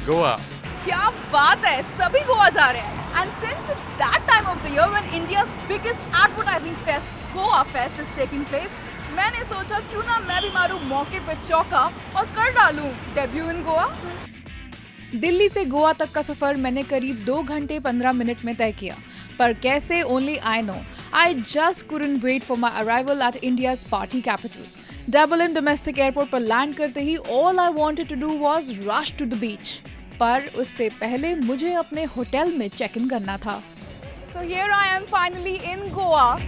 Goa. क्या बात है, सभी गोवा जा रहे हैं. And since it's that time of the year when India's biggest advertising fest, Goa Fest, is taking place, मैंने सोचा क्यों ना मैं भी मारूं मौके पे चौका और कर डालूं डेब्यू इन गोवा. दिल्ली से गोवा तक का सफर मैंने करीब 2 घंटे 15 मिनट में तय किया. पर कैसे, only I know. I just couldn't wait for my arrival at India's party capital. Double M domestic airport पर लैंड करते ही all I wanted to do was rush to the beach. पर उससे पहले मुझे अपने होटल में चेक इन करना था. So here I am finally in Goa.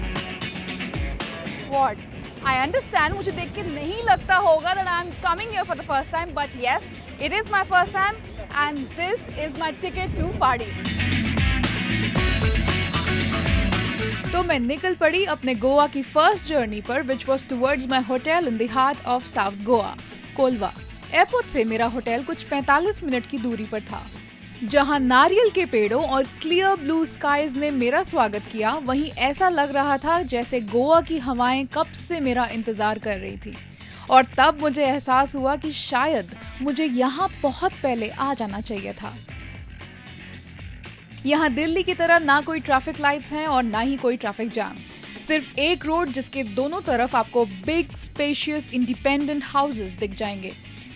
What? I understand मुझे देख के नहीं लगता होगा that I am coming here for the first time, but yes, it is my first time and this is my ticket to party. तो मैं निकल पड़ी अपने गोवा की फर्स्ट जर्नी पर, which was towards my hotel in the heart of South Goa, Kolwa. Airport से मेरा hotel कुछ 45 मिनट की दूरी पर था. जहां नारियल के पेड़ों और क्लियर ब्लू स्काईज ने मेरा स्वागत किया, वहीं ऐसा लग रहा था जैसे गोवा की हवाएं कब से मेरा इंतजार कर रही थी. और तब मुझे एहसास हुआ कि शायद मुझे यहाँ बहुत पहले आ जाना चाहिए था. यहाँ दिल्ली की तरह ना कोई ट्रैफिक लाइट्स हैं और ना ही कोई ट्रैफिक जाम. सिर्फ एक रोड जिसके दोनों तरफ आपको बिग स्पेशियस इंडिपेंडेंट हाउसेस दिख जाएंगे.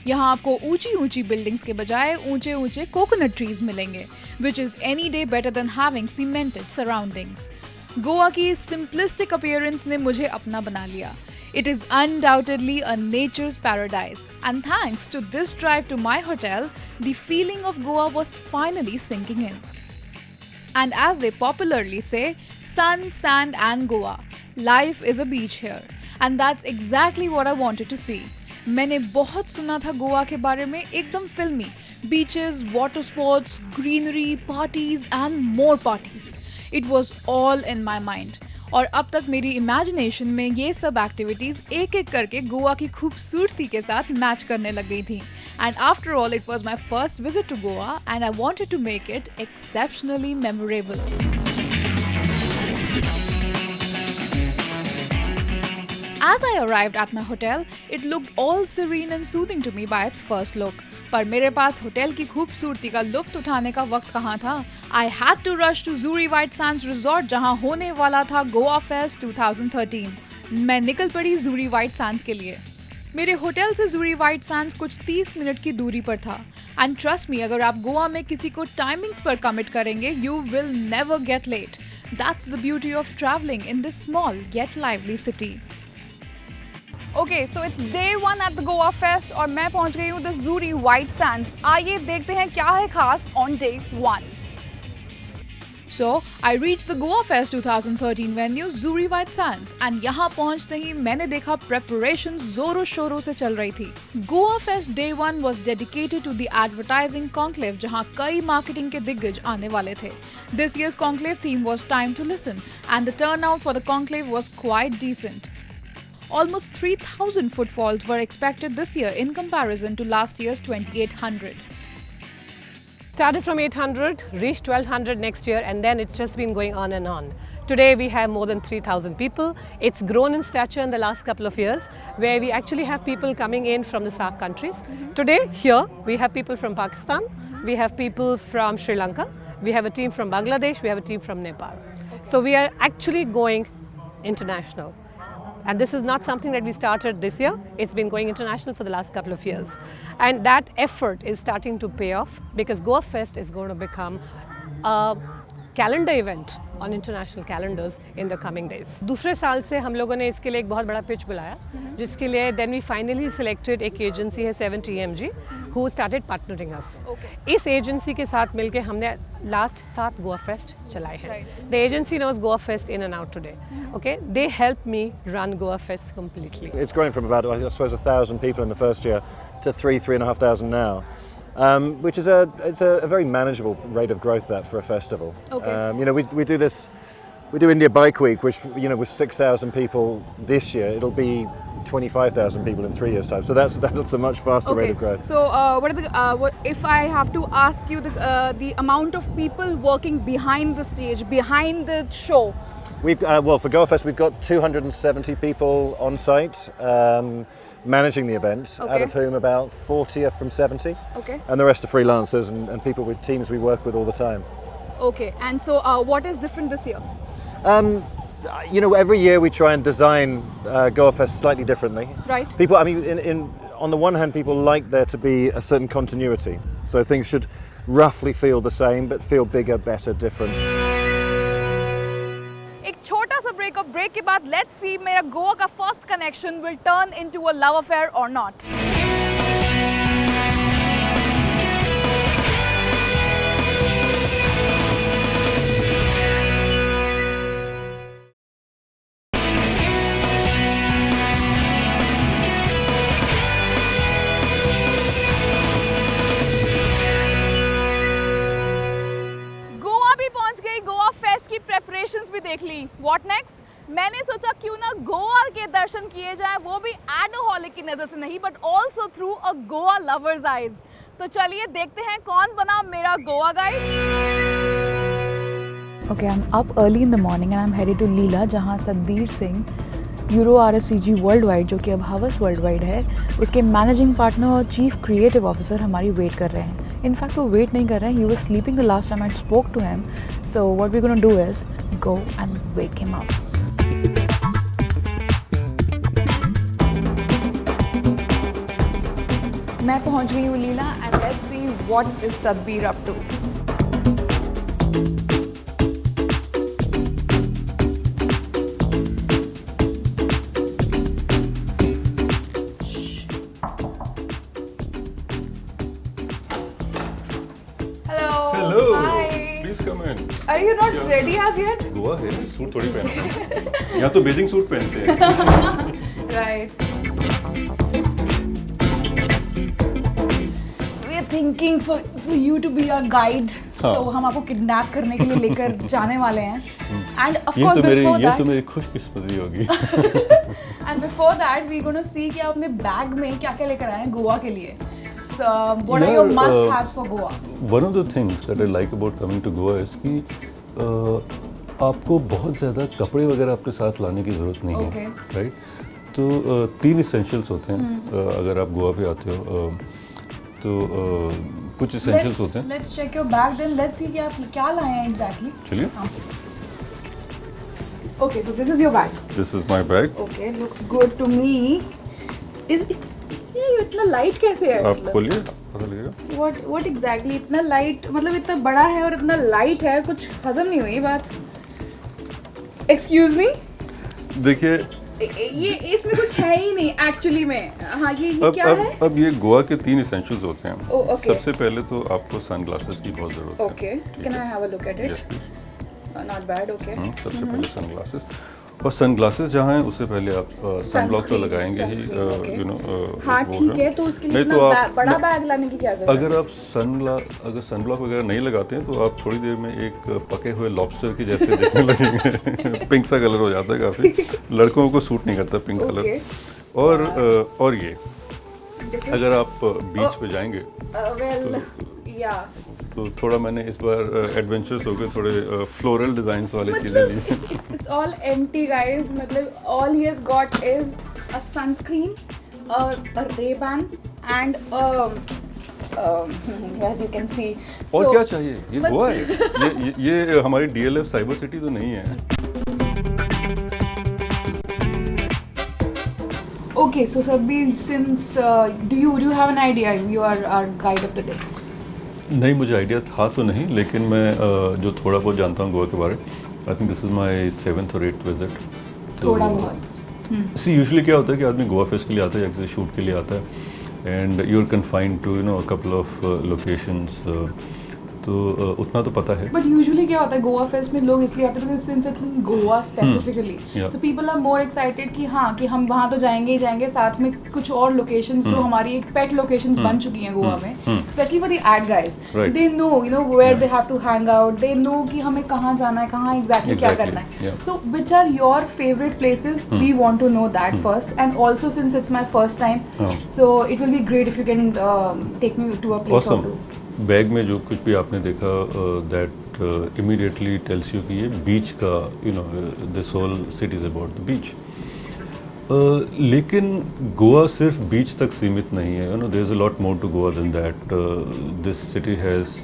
यहाँ आपको ऊंची ऊंची बिल्डिंग्स के बजाय ऊंचे ऊंचे कोकोनट ट्रीज मिलेंगे, which is any day better than having cemented surroundings. Goa की सिंपलिस्टिक अपीयरेंस ने मुझे अपना बना लिया. It is undoubtedly a nature's paradise, and thanks to this drive to my hotel, the feeling of Goa was finally sinking in. And as they popularly say, sun, sand and Goa. Life is a beach here. And that's exactly what I wanted to see. मैंने बहुत सुना था गोवा के बारे में, एकदम फिल्मी. Beaches, water sports, greenery, parties and more parties. It was all in my mind. और अब तक मेरी इमेजिनेशन में ये सब एक्टिविटीज एक एक करके गोवा की खूबसूरती के साथ मैच करने लग गई थी. And after all it was my first visit to Goa and I wanted to make it exceptionally memorable. As I arrived at my hotel, it looked all serene and soothing to me by its first look. पर मेरे पास hotel की खूबसूरती का लुफ्त उठाने का वक्त कहाँ था. I had to rush to Zuri White Sands Resort जहाँ होने वाला था गोवा फेस्ट 2013. मैं निकल पड़ी Zuri White Sands के लिए. मेरे होटल से Zuri White Sands कुछ 30 मिनट की दूरी पर था. एंड ट्रस्ट मी, अगर आप गोवा में किसी को टाइमिंग्स पर कमिट करेंगे, you will never get late. That's the beauty of travelling in this small yet lively city. Okay, so it's day 1 at the Goa Fest और मैं पहुंच गई हूँ the Zuri White Sands. आइए देखते हैं क्या है खास on day 1. So I reached the Goa Fest 2013 venue Zuri White Sands and यहाँ पहुंचते ही मैंने देखा preparations जोरों शोरों से चल रही थी. Goa Fest day 1 was dedicated to the advertising conclave जहाँ कई marketing के दिग्गज आने वाले थे. This year's conclave theme was time to listen and the turnout for the conclave was quite decent. Almost 3,000 footfalls were expected this year in comparison to last year's 2,800. Started from 800, reached 1,200 next year, and then it's just been going on and on. Today we have more than 3,000 people. It's grown in stature in the last couple of years, where we actually have people coming in from the SAARC countries. Today, here, we have people from Pakistan, we have people from Sri Lanka, we have a team from Bangladesh, we have a team from Nepal. So we are actually going international. And this is not something that we started this year. It's been going international for the last couple of years. And that effort is starting to pay off because Goa Fest is going to become a calendar event on international calendars in the coming days. दूसरे साल से हम लोगों ने इसके लिए एक बहुत बड़ा pitch बुलाया, जिसके लिए then we finally selected एक agency है 7TMG who started partnering us. इस agency के साथ मिलके हमने last 7 Goa Fest चलाए हैं. The agency knows Goa Fest in and out today. Okay, they helped me run Goa Fest completely. It's grown from about, I suppose, 1,000 people in the first year to 3,500 now. Which is a very manageable rate of growth that for a festival. Okay. You know, we do this, we do India Bike Week, which, you know, with 6,000 people this year, it'll be 25,000 people in 3 years' time. So that's a much faster rate of growth. So what are the what if I have to ask you the amount of people working behind the stage, behind the show? We've well, for Goa Fest we've got 270 people on site. managing the event, out Okay. of whom about 40 are from 70. Okay. And the rest are freelancers and people with teams we work with all the time. Okay. And so, what is different this year? You know, every year we try and design Goa Fest slightly differently. Right. People, I mean, on the one hand, people like there to be a certain continuity. So things should roughly feel the same, but feel bigger, better, different. एक छोटा सा break के बाद let's see मेरा गोवा का first connection will turn into a love affair और not. Goa भी पहुंच गई, गोवा फेस्ट की प्रेपरेशंस भी देख ली. What next? मैंने सोचा क्यों ना गोवा के दर्शन किए जाए, वो भी एडोहॉलिक की नज़र से नहीं but also through a Goa lovers eyes. तो चलिए देखते हैं कौन बना मेरा Goa guide. Okay, I'm up early in the morning and I'm headed to Leela, जहाँ Satbir Singh euro RSCG world जो कि अब हवस वर्ल्ड है, उसके मैनेजिंग पार्टनर और चीफ क्रिएटिव ऑफिसर हमारी वेट कर रहे हैं. इनफैक्ट वो वेट नहीं कर रहे हैं, he was sleeping the last time I spoke to him. So what we gonna do is go and wake him up. मैं पहुंच गई हूँ Leela and let's see what is Satbir up to. Hello. Hi. Please come in. Are you not ready as yet? Goa है, suit थोड़ी पहनते हैं. यहाँ तो बेसिंग सूट पहनते हैं. Right. We're thinking for you to be our guide. हाँ. So हम आपको किडनैप करने के लिए लेकर जाने वाले हैं. And of ये course तो before ये that, तो मेरी खुशकिस्मती होगी. and before that we're going to see कि आप अपने बैग में क्या-क्या लेकर आए हैं गोवा के लिए. So what are your must-haves for Goa? One of the things that I like about coming to Goa is कि आपको बहुत ज़्यादा कपड़े वगैरह अपने साथ लाने की ज़रूरत नहीं है, राइट? तो 3 इसेंशियल्स होते हैं अगर आप गोवा पे आते हो. तो कुछ इसेंशियल्स होते हैं. Let's check your bag then. Let's see कि आप क्या लाए हैं exactly. चलिए. Okay, so this is your bag. This is my bag. Okay, looks good to me. Is it? ये इतना लाइट कैसे है? आप खोलिए, पता लगेगा. What exactly? इतना लाइट मतलब इतना बड़ा है और इतना लाइट है, कुछ हजम नहीं हुई बात. Excuse me? देखिए. ये इसमें कुछ है ही नहीं एक्चुअली में. हाँ ये क्या है? अब ये गोवा के 3 इसेंशियल्स होते हैं. Oh, okay. सबसे पहले तो आपको सनग्लासेस की बहुत ज़रूरत है. Okay, can I have a look at it? Yes, please. Not bad, okay. सबसे पहले सनग्लासेस. और सनग्लासेस जहाँ हैं उससे पहले आप सनब्लॉक तो लगाएंगे ही. You know. हाँ ठीक है, तो उसके लिए नहीं तो इतना आप बड़ा बैग लाने की क्या जरूरत है? अगर आप अगर सनब्लॉक वगैरह नहीं लगाते हैं तो आप थोड़ी देर में एक पके हुए लॉबस्टर की जैसे दिखने लगेंगे. पिंक सा कलर हो जाता है काफ़ी. लड़कों को सूट नहीं करता पिंक कलर. और ये अगर आप बीच पे जाएंगे तो थोड़ा मैंने इस बार एडवेंचर्स हो गए, थोड़े फ्लोरल डिजाइन्स वाली चीज़ें ली. It's all empty guys. मतलब all he has got is a sunscreen, a Ray-Ban and as you can see. और So, क्या चाहिए? ये गोवा है. ये हमारी DLF साइबर सिटी तो नहीं है. Okay, so Sarbir, since do you have an idea? You are our guide of the day. नहीं, मुझे आइडिया था तो नहीं, लेकिन मैं जो थोड़ा बहुत जानता हूँ गोवा के बारे में. I think this is my 7th or 8th visit. थोड़ा बहुत. सी यूजुअली क्या होता है कि आदमी गोवा फेस्ट के लिए आता है या किसी शूट के लिए आता है and you are confined to a couple of locations. तो उतना तो पता है. But usually क्या होता है गोवा फेस्ट में लोग इसलिए आते हैं because since it's in Goa specifically, Yeah. so people are more excited कि हाँ कि हम वहाँ तो जाएंगे ही जाएंगे, साथ में कुछ और locations जो हमारी एक pet locations बन चुकी हैं गोवा में, especially for the ad guys. Right. They know where they have to hang out. They know कि हमें कहाँ जाना है, कहाँ exactly क्या Exactly. करना है. Yeah. So which are your favorite places? We want to know that first, and also since it's my first time, so it will be great if you can take me to a place or Awesome. two. Bag में जो कुछ भी आपने देखा that immediately tells you कि ये beach का this whole city is about the beach. लेकिन गोवा सिर्फ बीच तक सीमित नहीं है, there is a lot more to Goa than that. This city has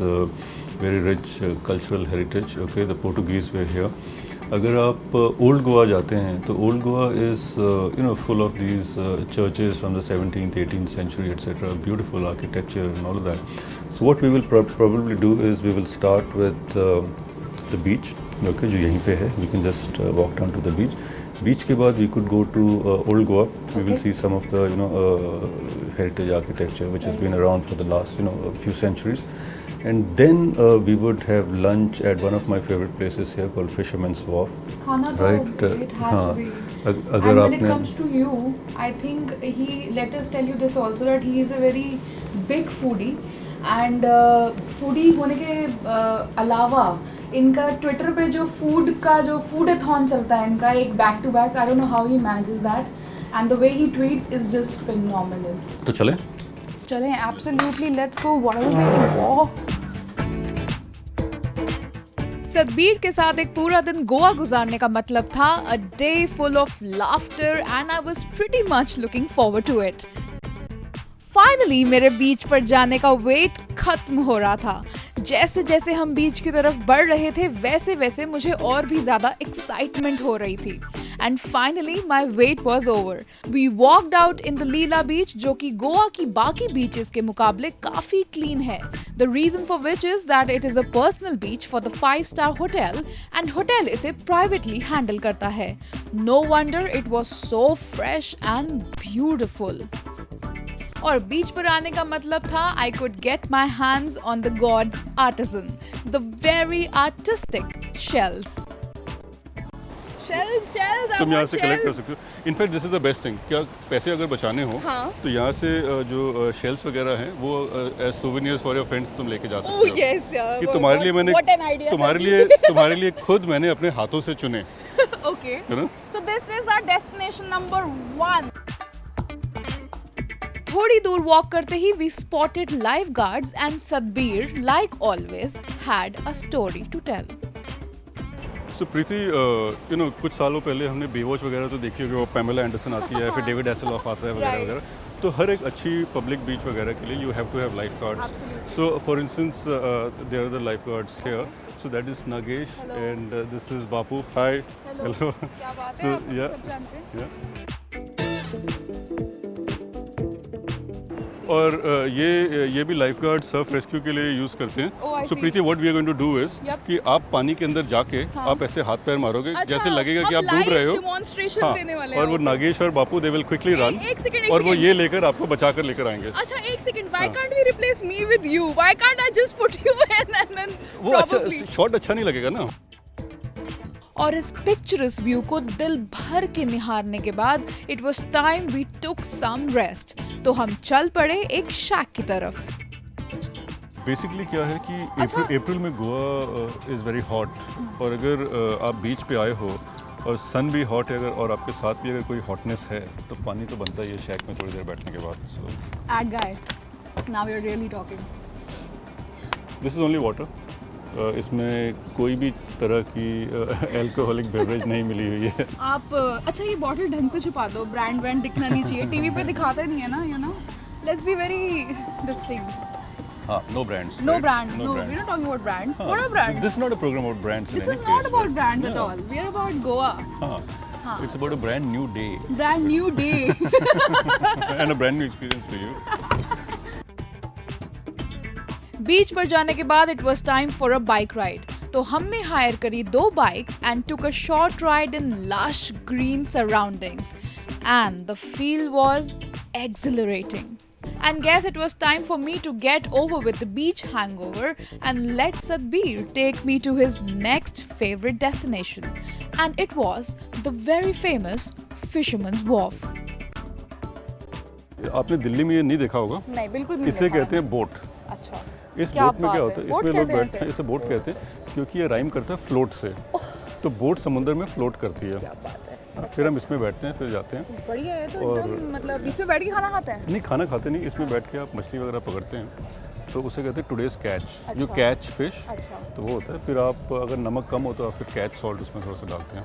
very rich cultural heritage. Okay, the Portuguese were here. अगर आप ओल्ड गोवा जाते हैं तो old Goa is full of these churches from the 17th 18th century etc. Beautiful architecture and all of that. So what we will probably do is we will start with the beach. Okay, जो यहीं पे है. We can just walk down to the beach. Beach के बाद we could go to old Goa. We will see some of the heritage architecture which has been around for the last a few centuries. And then we would have lunch at one of my favorite places here called Fisherman's Wharf. खाना तो Right, it has to be. अगर And when it आपने comes to you, I think let us tell you this also that he is a very big foodie. And foodie होने के अलावा इनका Twitter पे जो फूडाथॉन चलता है इनका एक back to back. I don't know how he manages that and the way he tweets is just phenomenal. तो चलें. चलें, absolutely, let's go. What are we waiting for? Satbir के साथ एक पूरा दिन गोवा गुजारने का मतलब था a day full of laughter and I was pretty much looking forward to it. Finally मेरे बीच पर जाने का वेट खत्म हो रहा था. जैसे जैसे हम बीच की तरफ बढ़ रहे थे वैसे वैसे मुझे और भी ज्यादा एक्साइटमेंट हो रही थी. And finally my wait was over. We walked out in the Leela beach जो कि गोवा की बाकी बीचेस के मुकाबले काफी क्लीन है. The reason for which is that it is a personal beach for the 5-star hotel and hotel इसे privately handle करता है. No wonder it was so fresh and beautiful. और बीच पर आने का मतलब था I could get my hands on the god's artisan, the very artistic shells. तुम यहाँ से कलेक्ट कर सकते हो. In fact this is the best thing. क्या पैसे अगर बचाने हो तो यहाँ से जो शेल्स वगैरह हैं वो as souvenirs for your friends तुम लेके जा सकते हो. कि तुम्हारे लिए मैंने तुम्हारे लिए खुद मैंने अपने हाथों से चुने. Okay. So this is our destination number 1. थोड़ी दूर वॉक करते ही we spotted lifeguards and Satbir like always had a story to tell. So Preeti, कुछ सालों पहले हमने बेवॉच वगैरह तो देखी होगी. वो पैमेला एंडरसन आती है, फिर डेविड हैसेलहॉफ आता है वगैरह वगैरह. तो हर एक अच्छी पब्लिक बीच वगैरह के लिए you have to have life guards. So for instance there are the life guards here. So that is Nagesh. Hello. And this is Bapu. Hi. Hello. क्या बात है? So आप yeah. सब जानते हैं? और ये भी लाइफ गार्ड सर्फ रेस्क्यू के लिए यूज़ करते हैं. So Preeti, what we are going to do is कि आप पानी के अंदर जाके आप ऐसे हाथ पैर मारोगे. जैसे लगेगा कि आप डूब रहे हो. देने वाले और वो नागेश और बापू दे विल क्विकली रन और वो ये लेकर आपको बचा कर लेकर आएंगे. अच्छा, एक second. Why can't we replace me with you? Why can't I just put you in and then वो अच्छा शॉट अच्छा नहीं लगेगा ना. और इस पिक्चरस व्यू को दिल भर के निहारने के बाद it was time we took some rest. तो हम चल पड़े एक शैक की तरफ. बेसिकली क्या है कि अप्रैल में गोवा इज़ वेरी हॉट. और अगर आप बीच पे आए हो और सन भी हॉट है अगर और आपके साथ भी अगर कोई हॉटनेस है तो पानी तो बनता ही है शैक में थोड़ी देर बैठने के बाद. सो एड guy, now you are really talking. This is only water. इसमें कोई भी तरह की अल्कोहलिक बेवरेज नहीं मिली हुई है. आप अच्छा ये बॉटल ढंग से छुपा दो. ब्रांड ब्रांड दिखना नहीं चाहिए. टीवी पे दिखाते नहीं है ना, you know. Let's be very this thing. हाँ, no brands. No right? brands. No, brands. we're not talking about brands. What are brands? This is not a program about brands. This in is any not case, about right? brands at all. We are about Goa. हाँ. It's about a brand new day. Brand new day. And a brand new experience for you. बीच पर जाने के बाद it was time for a bike ride. तो हमने higher करी 2 bikes and took a short ride in lush green surroundings and the feel was exhilarating. And guess it was time for me to get over with the beach hangover and let Satbir take me to his next favorite destination. And it was the very famous Fisherman's Wharf. आपने दिल्ली में ये नहीं देखा होगा. नहीं, बिल्कुल नहीं. इसे कहते हैं बोट. अच्छा. इस बोट में क्या होता है? इसमें लोग बैठते हैं. इसे बोट कहते हैं क्योंकि ये राइम करता है फ्लोट से. तो बोट समुद्र में फ्लोट करती है. क्या बात है. फिर हम इसमें बैठते हैं, फिर जाते हैं. बढ़िया है. तो एकदम मतलब इसमें बैठ के खाना खाते हैं? नहीं, खाना खाते नहीं. इसमें बैठ के आप मछली वगैरह पकड़ते हैं. तो उसे कहते हैं today's catch. You catch fish. अच्छा. तो वो होता है. फिर आप अगर नमक कम हो तो आप फिर कैच सॉल्ट उसमें थोड़ा सा डालते हैं.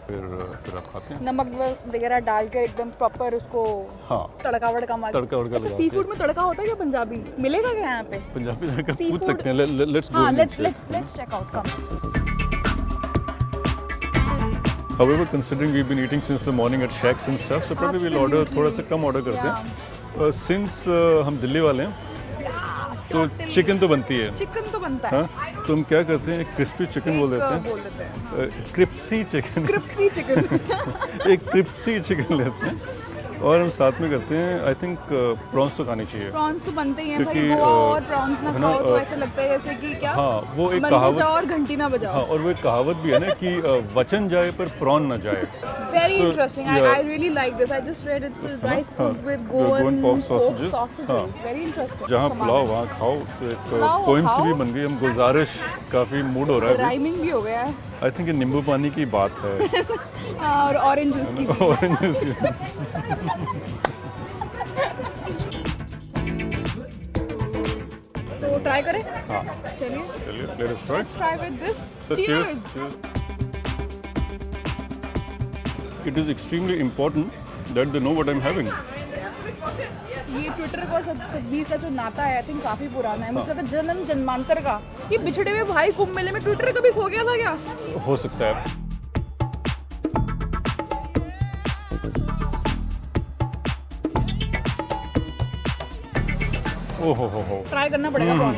फिर आप खाते हैं। नमक वगैरह डाल कर एकदम प्रॉपर उसको हाँ तड़का वड़का मार। तड़का वड़का अच्छा लगा सी के। फूड में तड़का होता है क्या पंजाबी? मिलेगा क्या यहाँ पे? पंजाबी तड़का पूछ Seafood- सकते हैं। लेट्स गो हाँ इन let's check out, come. However, considering we've been eating since the morning at shacks and stuff, so probably we'll order Absolutely. थोड़ा सा कम ऑर्डर करते हैं। Since हम दिल्ली वाले हैं तो Totally. चिकन तो बनती है। चिकन तो बनता है। हाँ तो हम क्या करते हैं, एक क्रिस्पी चिकन बोल देते बोल देते हैं। हैं, क्रिप्सी चिकन क्रिस्पी चिकन। एक क्रिप्सी चिकन लेते हैं और हम साथ में करते हैं। आई थिंक प्रॉन्स तो खानी चाहिए। प्रॉन्स तो बनते ही हैं भाई, क्योंकि, गोवा और प्रॉन्स ना है ना, खाओ तो ऐसे लगता है जैसे कि क्या हाँ वो एक मंदिर कहावत। जाओ और घंटी ना बजाओ। हाँ और वो एक कहावत भी है ना कि वचन जाए पर प्रॉन ना जाए। Very So, interesting. yeah. I really like this. I just read it's rice हाँ, cooked with Goan Goan pork pork sausages. sausages. हाँ। Very interesting. जहाँ कमाल पुलाव है। वहाँ खाओ तो एक पुलाव पोइम सी खाओ। भी बन गई। हम गुजारिश काफ़ी मूड हो रहा है राइमिंग भी हो गया है। आई थिंक ये नींबू पानी की बात है। हाँ, और ऑरेंज जूस की भी। Orange तो ट्राई करें? हाँ चलिए। चलिए let us try. Let's try with this. So Cheers. cheers. It is extremely important that they know what I'm having. ये ट्विटर और सतबीर का जो नाता है आई थिंक काफी पुराना है। मुझे लगता है जन्म जन्मांतर का। ये बिछड़े हुए भाई कुंभ मेले में ट्विटर कभी खो गया था क्या? हो सकता है। ओहो ट्राई करना पड़ेगा prawn.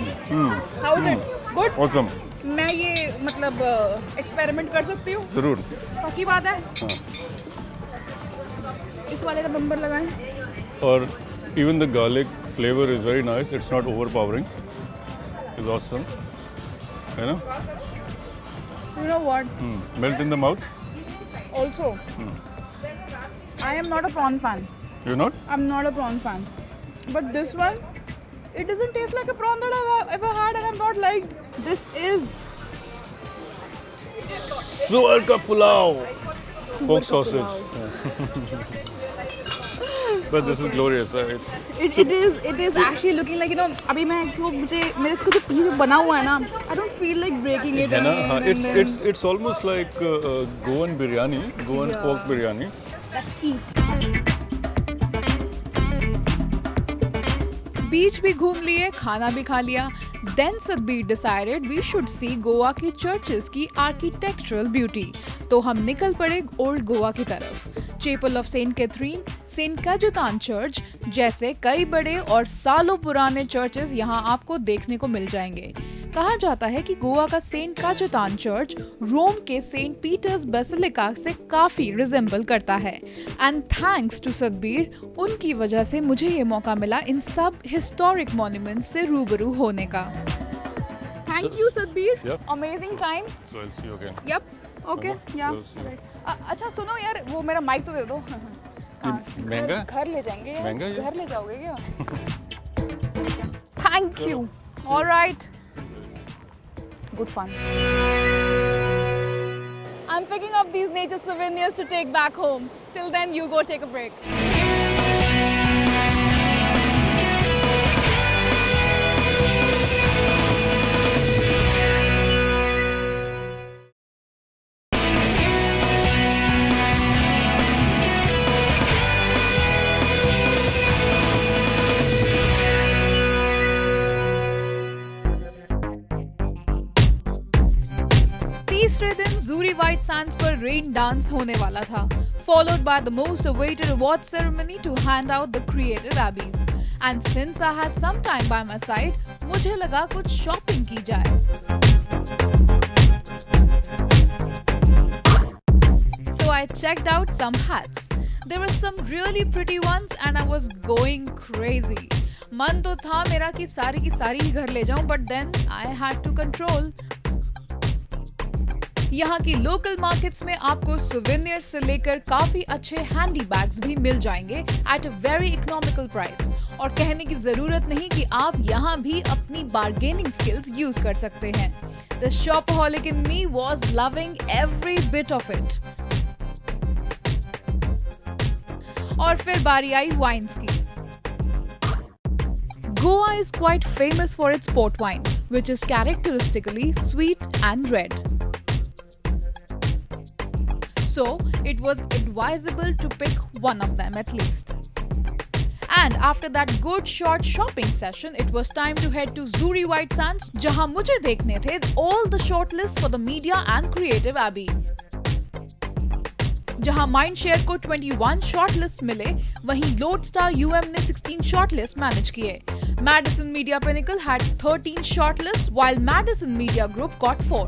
How is it? Good? Awesome. मैं ये मतलब एक्सपेरिमेंट कर सकती हूँ? जरूर। पक्की बात है? हाँ। इस वाले का नंबर लगाएं। और even the garlic flavor is very nice. It's not overpowering. It's awesome. You know? You know what? Melt in the mouth. Also, I am not a prawn fan. You're not? I'm not a prawn fan. But this one, it doesn't taste like a prawn that I've ever had, and I'm not like this is Suwar ka pulao. suwar Pork ka sausage. pulao. But this is glorious. It's It is actually looking like, you know, अभी मैं जो मुझे मेरे इसको जो piece बना हुआ है ना, I don't feel like breaking it. है ना? हाँ, and then it's almost like Goan biryani, Goan Yeah. pork biryani. let's eat. बीच भी घूम लिए, खाना भी खा लिया। Then Sadbir decided we should see Goa की चर्चेस की आर्किटेक्चरल ब्यूटी। तो हम निकल पड़े ओल्ड गोवा की तरफ। Chapel of saint Catherine, saint Cajetan church जैसे कई बड़े और सालों पुराने चर्चेस यहाँ आपको देखने को मिल जाएंगे। कहा जाता है कि गोवा का सेंट काजुतान चर्च रोम के सेंट पीटर्स बेसिलिका से काफी रिजेंबल करता है। एंड थैंक्स टू सदबीर, उनकी वजह से मुझे ये मौका मिला इन सब हिस्टोरिक मॉन्यूमेंट्स से रूबरू होने का। Thank you, Sadbir. Yep. Amazing time. So I'll see you again. Yep. Okay. Yeah. We'll see. अच्छा सुनो यार, वो मेरा माइक तो दे दो। हाँ, महंगा है? घर ले जाएंगे यार। महंगा ये? घर ले जाओगे क्या? Thank you. All right. Good fun. I'm picking up these nature souvenirs to take back home. Till then, you go take a break. तीसरे दिन जूरी वाइट सैंड्स पर रेन डांस होने वाला था, followed by the most awaited award ceremony to hand out the creative abbeys. And since I had some time by my side, मुझे लगा कुछ shopping की जाए। So I checked out some hats. There were some really pretty ones and I was going crazy. मन तो था मेरा कि सारी की सारी ही घर ले जाऊं, but then I had to control. यहाँ की लोकल मार्केट्स में आपको सोवेनियर से लेकर काफी अच्छे हैंडी बैग्स भी मिल जाएंगे at a very economical price. और कहने की जरूरत नहीं कि आप यहाँ भी अपनी बार्गेनिंग स्किल्स यूज कर सकते हैं। The shopaholic in me was loving every bit of it. और फिर बारी आई वाइन्स की। Goa is quite famous for its port wine, which is characteristically sweet and red. So it was advisable to pick one of them at least. And after that good short shopping session, it was time to head to Zuri White Sands, जहां मुझे देखने थे all the shortlists for the media and creative Abbey. जहां Mindshare को 21 shortlist मिले, वहीं Lodestar UM ने 16 shortlist manage किए. Madison Media Pinnacle had 13 shortlists, while Madison Media Group got 4.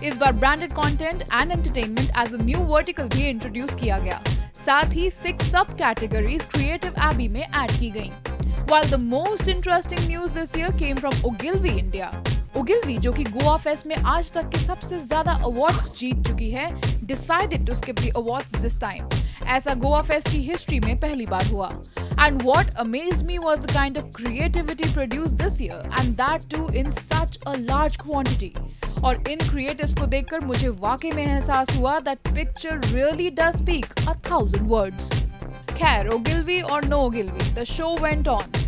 इस बार branded content and entertainment as a new vertical भी introduce किया गया. साथ ही 6 सब कैटेगरीज क्रिएटिव एबी में ऐड की गईं. While the most interesting news this year came from Ogilvy India. Ogilvy, जो कि गोवा फेस्ट में आज तक के सबसे ज्यादा अवार्ड्स जीत चुकी है, decided to skip the awards this time. ऐसा गोवा फेस्ट की हिस्ट्री में पहली बार हुआ. And what amazed me was the kind of creativity produced this year, and that too in such a large quantity. और इन क्रिएटिव्स को देखकर मुझे वाकई में एहसास हुआ that picture really does speak 1,000 words. खैर, Ogilvy or no Ogilvy, the show went on.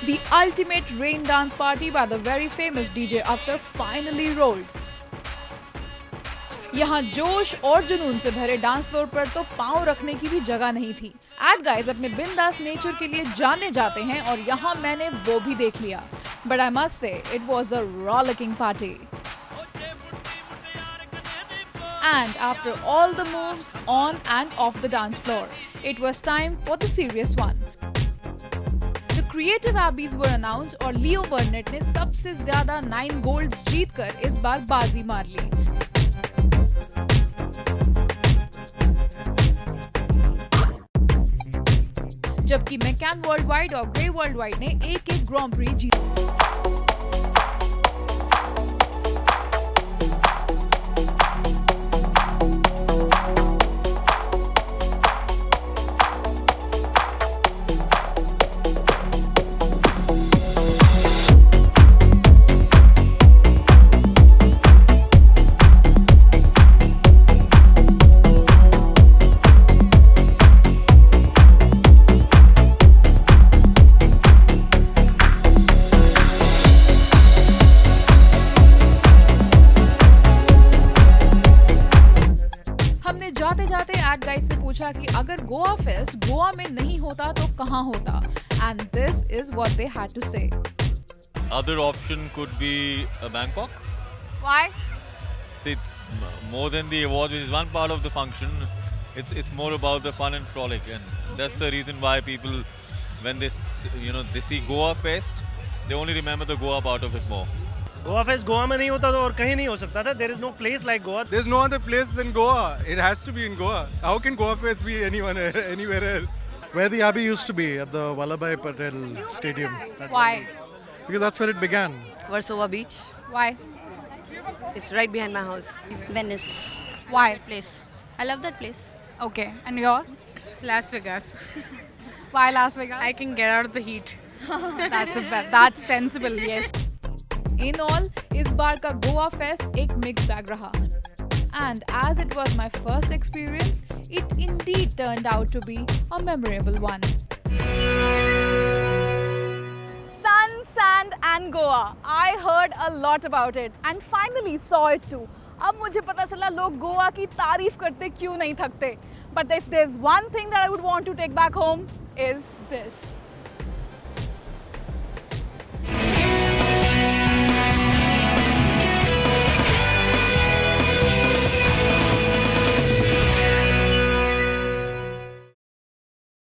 The ultimate rain dance party by the very famous DJ Akhtar finally rolled. यहाँ जोश और जुनून से भरे डांस फ्लोर पर तो पांव रखने की भी जगह नहीं थी. एड गाइज अपने बिंदास नेचर के लिए जाने जाते हैं और यहाँ मैंने वो भी देख लिया. But I must say, it was a rollicking party. And after all the moves on and off the dance floor, it was time for the serious one. The creative Abbeys were announced और लियो बर्नेट ने सबसे ज्यादा 9 गोल्ड्स जीतकर इस बार बाजी मार ली. जबकि McCann world wide और ग्रे वर्ल्ड वाइड ने एक ग्रांड प्री जीता. जाते जाते एड गाइस से पूछा कि अगर गोवा फेस्ट गोवा में नहीं होता तो कहाँ होता, and this is what they had to say. Other option could be Bangkok. Why? See, it's more than the awards, which is one part of the function. It's more about the fun and frolic, and that's the reason why people, when they see Goa Fest, they only remember the Goa part of it more. Goa fest Goa में नहीं होता तो और कहीं नहीं हो सकता था. There is no place like Goa. There's no other place in Goa. It has to be in Goa. How can Goa Fest be anywhere else? Where the Abbey used to be, at the Vallabhai Patel Stadium. Why? Because that's where it began. Versova Beach. Why? It's right behind my house. Venice Why? place. I love that place. Okay, and yours? Las Vegas. Why Las Vegas? I can get out of the heat. That's sensible, yes. In all, इस बार का Goa fest एक mix bag रहा. And as it was my first experience, it indeed turned out to be a memorable one. Sun, sand and Goa. I heard a lot about it and finally saw it too. अब मुझे पता चला लोग गोवा की तारीफ करते क्यों नहीं थकते. But if there's one thing that I would want to take back home is this.